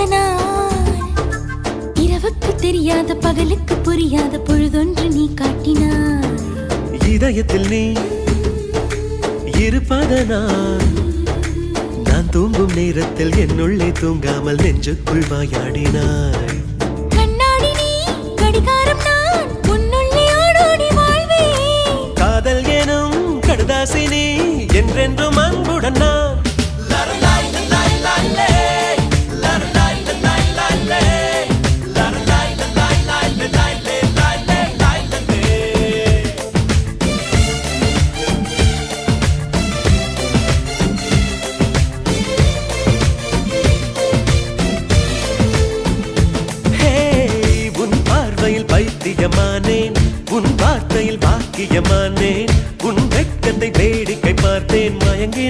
நான் இரவுக்கு தெரியாத பகலுக்கு புரியாத பொழுதொன்று நீ காட்டினாய் இதயத்தில் நீ இருப்பதனால் நான் தூங்கும் நேரத்தில் என்னுள்ளே தூங்காமல் நெஞ்சுக்குள் வாயாடினாய் கண்ணாடி நீ கடிகாரம் நான் உன்னுள்ளே ஓடோடி வாழ்வேன் காதல் எனும் கடுதாசினி என்றென்றும் அன்புடன் நான் பைத்தியமானேன் உன் வார்த்தையில் பாக்கியமானேன் உன் வெட்கத்தை வேடிக்கை பார்த்தேன் மயங்கினேன்